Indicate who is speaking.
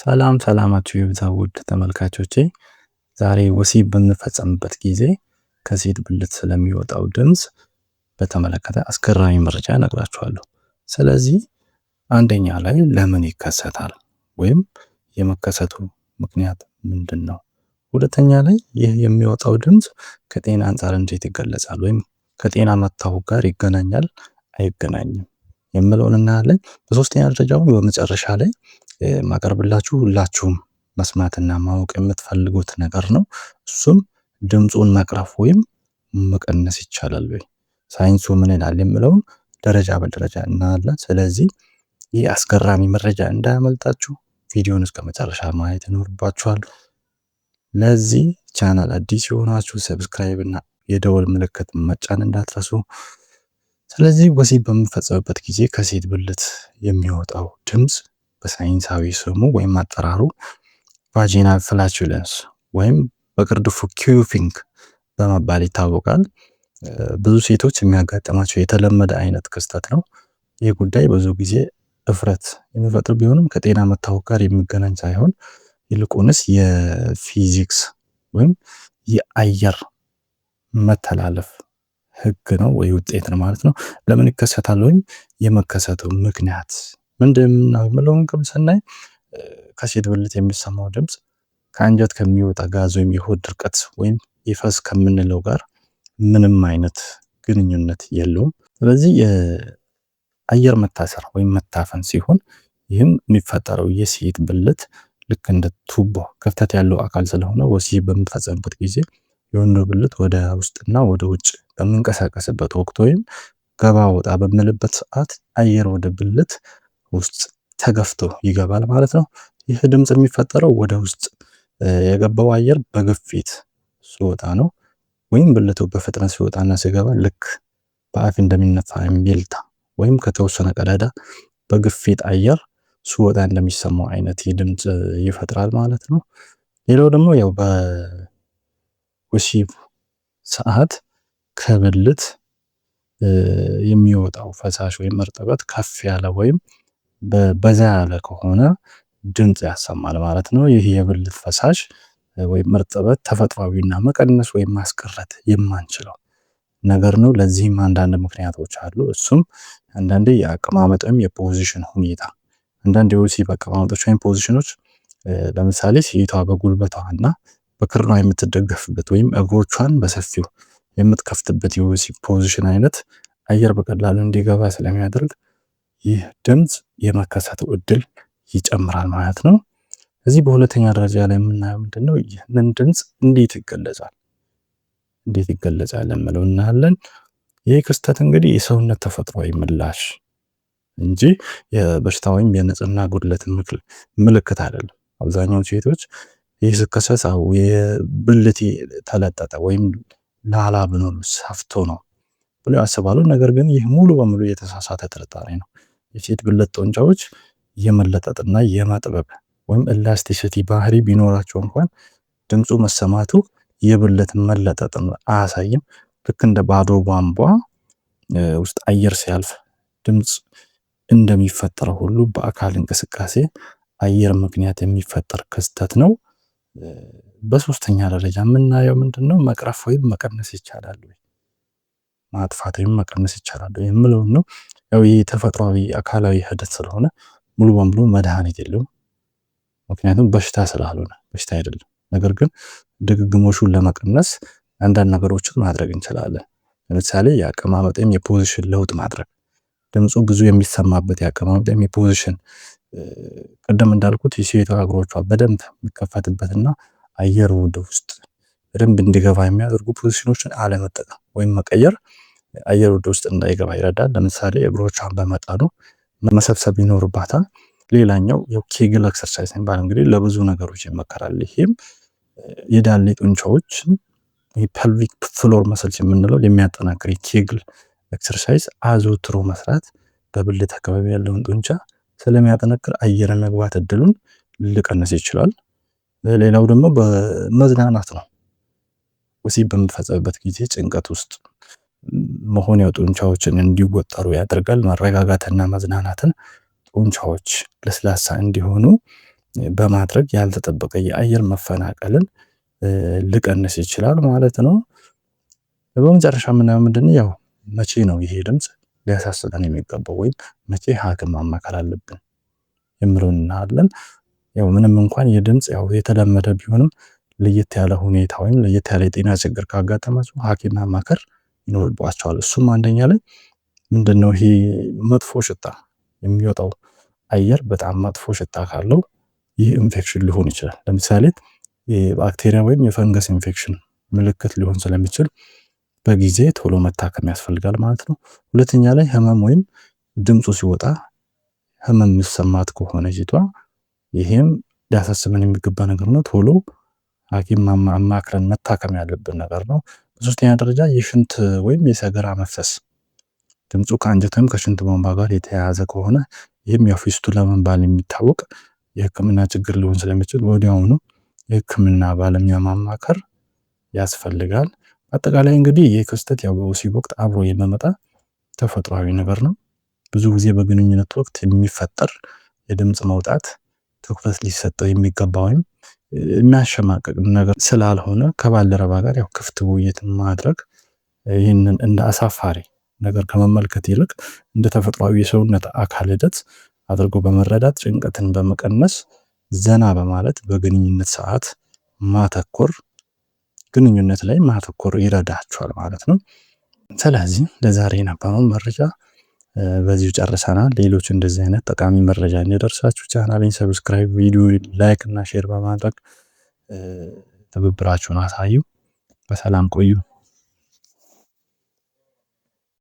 Speaker 1: ሰላም ሰላማችሁ ይብዛ ውድ ተመልካቾቼ። ዛሬ ወሲብ በምንፈጸምበት ጊዜ ከሴት ብልት ስለሚወጣው ድምፅ በተመለከተ አስገራሚ መረጃ እነግራችኋለሁ። ስለዚህ አንደኛ ላይ ለምን ይከሰታል ወይም የመከሰቱ ምክንያት ምንድን ነው? ሁለተኛ ላይ ይህ የሚወጣው ድምፅ ከጤና አንጻር እንዴት ይገለጻል ወይም ከጤና መታወክ ጋር ይገናኛል አይገናኝም የምለውን እናያለን። በሶስተኛ ደረጃው በመጨረሻ ላይ ማቀርብላችሁ ሁላችሁም መስማትና ማወቅ የምትፈልጉት ነገር ነው። እሱም ድምፁን መቅረፍ ወይም መቀነስ ይቻላል ወይ፣ ሳይንሱ ምን ይላል የምለውን ደረጃ በደረጃ እናያለን። ስለዚህ ይህ አስገራሚ መረጃ እንዳያመልጣችሁ ቪዲዮን እስከ መጨረሻ ማየት ይኖርባችኋል። ለዚህ ቻናል አዲስ የሆናችሁ ሰብስክራይብ እና የደወል ምልክት መጫን እንዳትረሱ። ስለዚህ ወሲብ በምንፈጸምበት ጊዜ ከሴት ብልት የሚወጣው ድምፅ በሳይንሳዊ ስሙ ወይም አጠራሩ ቫጂናል ፍላቹለንስ ወይም በቅርድፉ ኪዩፊንግ በመባል ይታወቃል። ብዙ ሴቶች የሚያጋጥማቸው የተለመደ አይነት ክስተት ነው። ይህ ጉዳይ ብዙ ጊዜ እፍረት የሚፈጥር ቢሆንም ከጤና መታወክ ጋር የሚገናኝ ሳይሆን ይልቁንስ የፊዚክስ ወይም የአየር መተላለፍ ህግ ነው ወይ ውጤት ነው ማለት ነው። ለምን ይከሰታል ወይም የመከሰቱ ምክንያት ምንድን ነው የምለውን ግን ስናይ ከሴት ብልት የሚሰማው ድምፅ ከአንጀት ከሚወጣ ጋዝ ወይም የሆድ ድርቀት ወይም የፈስ ከምንለው ጋር ምንም አይነት ግንኙነት የለውም። ስለዚህ የአየር መታሰር ወይም መታፈን ሲሆን ይህም የሚፈጠረው የሴት ብልት ልክ እንደ ቱቦ ክፍተት ያለው አካል ስለሆነ ወሲብ በምንፈጸምበት ጊዜ የወንዱ ብልት ወደ ውስጥና ወደ ውጭ በምንቀሳቀስበት ወቅት ወይም ገባ ወጣ በምንልበት ሰዓት አየር ወደ ብልት ውስጥ ተገፍቶ ይገባል ማለት ነው። ይህ ድምፅ የሚፈጠረው ወደ ውስጥ የገባው አየር በግፊት ሲወጣ ነው። ወይም ብልቱ በፍጥነት ሲወጣና ሲገባ ልክ በአፍ እንደሚነፋ እምቢልታ ወይም ከተወሰነ ቀዳዳ በግፊት አየር ሲወጣ እንደሚሰማው አይነት ድምፅ ይፈጥራል ማለት ነው። ሌላው ደግሞ ያው በወሲብ ሰዓት ከብልት የሚወጣው ፈሳሽ ወይም እርጥበት ከፍ ያለ ወይም በዛ ያለ ከሆነ ድምፅ ያሰማል ማለት ነው። ይህ የብልት ፈሳሽ ወይም እርጥበት ተፈጥሯዊና መቀነስ ወይም ማስቀረት የማንችለው ነገር ነው። ለዚህም አንዳንድ ምክንያቶች አሉ። እሱም አንዳንዴ የአቀማመጥ ወይም የፖዚሽን ሁኔታ፣ አንዳንድ የወሲብ አቀማመጦች ወይም ፖዚሽኖች ለምሳሌ ሴቷ በጉልበቷና በክርኗ የምትደገፍበት ወይም እግሮቿን በሰፊው የምትከፍትበት የወሲብ ፖዚሽን አይነት አየር በቀላሉ እንዲገባ ስለሚያደርግ ይህ ድምፅ የመከሰቱ እድል ይጨምራል ማለት ነው። እዚህ በሁለተኛ ደረጃ ላይ የምናየው ምንድነው? ይህንን ድምፅ እንዴት ይገለጻል የምለው እናያለን። ይህ ክስተት እንግዲህ የሰውነት ተፈጥሯዊ ምላሽ እንጂ የበሽታ ወይም የንጽህና ጉድለት ምልክት አይደለም። አብዛኛው ሴቶች ይህ ሲከሰት የብልቴ ተለጠጠ ወይም ላላ ብሎ ሰፍቶ ነው ብለው ያስባሉ። ነገር ግን ይህ ሙሉ በሙሉ የተሳሳተ ጥርጣሬ ነው። የሴት ብልት ጡንቻዎች የመለጠጥና የማጥበብ ወይም ኤላስቲሲቲ ባህሪ ቢኖራቸው እንኳን ድምፁ መሰማቱ የብልት መለጠጥን አያሳይም። ልክ እንደ ባዶ ቧንቧ ውስጥ አየር ሲያልፍ ድምፅ እንደሚፈጠረው ሁሉ በአካል እንቅስቃሴ አየር ምክንያት የሚፈጠር ክስተት ነው። በሶስተኛ ደረጃ የምናየው ምንድነው? መቅረፍ ወይም መቀነስ ይቻላል ወይ፣ ማጥፋት ወይም መቀነስ ይቻላል ወይ የምለው ነው። ያው ይህ ተፈጥሯዊ አካላዊ ሂደት ስለሆነ ሙሉ በሙሉ መድኃኒት የለውም። ምክንያቱም በሽታ ስላልሆነ በሽታ አይደለም። ነገር ግን ድግግሞሹን ለመቀነስ አንዳንድ ነገሮችን ማድረግ እንችላለን። ለምሳሌ የአቀማመጥ ወይም የፖዚሽን ለውጥ ማድረግ፣ ድምፁ ብዙ የሚሰማበት የአቀማመጥ ወይም የፖዚሽን ቅድም እንዳልኩት የሴቷ እግሮቿ በደንብ የሚከፈትበትና አየር ወደ ውስጥ በደንብ እንዲገባ የሚያደርጉ ፖዚሽኖችን አለመጠቀም ወይም መቀየር አየር ወደ ውስጥ እንዳይገባ ይረዳል። ለምሳሌ እግሮቿን በመጠኑ መሰብሰብ ይኖርባታል። ሌላኛው የኬግል ኤክሰርሳይዝ የሚባል እንግዲህ ለብዙ ነገሮች ይመከራል። ይሄም የዳሌ ጡንቻዎችን የፐልቪክ ፍሎር መስልስ የምንለው የሚያጠናክር የኬግል ኤክሰርሳይዝ አዘውትሮ መስራት በብልት አካባቢ ያለውን ጡንቻ ስለሚያጠነክር አየር መግባት እድሉን ሊቀንስ ይችላል። ሌላው ደግሞ በመዝናናት ነው። ወሲብ በምንፈጽምበት ጊዜ ጭንቀት ውስጥ መሆን ጡንቻዎችን እንዲወጠሩ ያደርጋል። መረጋጋትና መዝናናትን ጡንቻዎች ለስላሳ እንዲሆኑ በማድረግ ያልተጠበቀ የአየር መፈናቀልን ሊቀንስ ይችላል ማለት ነው። በመጨረሻ የምናየው ምንድነው? ያው መቼ ነው ይሄ ድምፅ ሊያሳስበን የሚገባው ወይም መቼ ሐኪም ማማከር አለብን የሚለውን እናያለን። ያው ምንም እንኳን የድምፅ ያው የተለመደ ቢሆንም ለየት ያለ ሁኔታ ወይም ለየት ያለ የጤና ችግር ካጋጠማችሁ ሐኪም ማማከር ይኖርባችኋል። እሱም አንደኛ ላይ ምንድነው? ይሄ መጥፎ ሽታ የሚወጣው አየር በጣም መጥፎ ሽታ ካለው ይህ ኢንፌክሽን ሊሆን ይችላል። ለምሳሌ የባክቴሪያ ወይም የፈንገስ ኢንፌክሽን ምልክት ሊሆን ስለሚችል በጊዜ ቶሎ መታከም ያስፈልጋል ማለት ነው። ሁለተኛ ላይ ህመም ወይም ድምፁ ሲወጣ ህመም የሚሰማት ከሆነ ሴቷ ይሄም ሊያሳስበን የሚገባ ነገር ነው። ቶሎ ሐኪም አማክረን መታከም ያለብን ነገር ነው። በሶስተኛ ደረጃ የሽንት ወይም የሰገራ መፍሰስ ድምፁ ከአንጀት ወይም ከሽንት ቧንቧ ጋር የተያያዘ ከሆነ ይህም ያው ፊስቱላ በመባል የሚታወቅ የህክምና ችግር ሊሆን ስለሚችል ወዲያውኑ የህክምና ባለሙያ ማማከር ያስፈልጋል። አጠቃላይ እንግዲህ ይህ ክስተት ያው በወሲብ ወቅት አብሮ የሚመጣ ተፈጥሯዊ ነገር ነው። ብዙ ጊዜ በግንኙነት ወቅት የሚፈጠር የድምፅ መውጣት ትኩረት ሊሰጠው የሚገባ ወይም የሚያሸማቅቅ ነገር ስላልሆነ ከባልደረባ ጋር ያው ክፍት ውይይት ማድረግ ይህንን እንደ አሳፋሪ ነገር ከመመልከት ይልቅ እንደ ተፈጥሯዊ የሰውነት አካል ሂደት አድርጎ በመረዳት ጭንቀትን በመቀነስ ዘና በማለት በግንኙነት ሰዓት ማተኮር ግንኙነት ላይ ማተኮር ይረዳቸዋል ማለት ነው። ስለዚህ ለዛሬ የነበረውን መረጃ በዚሁ ጨርሰናል። ሌሎች እንደዚህ አይነት ጠቃሚ መረጃ እንዲደርሳችሁ ቻናሌን ሰብስክራይብ፣ ቪዲዮ ላይክ እና ሼር በማድረግ ትብብራችሁን አሳዩ። በሰላም ቆዩ።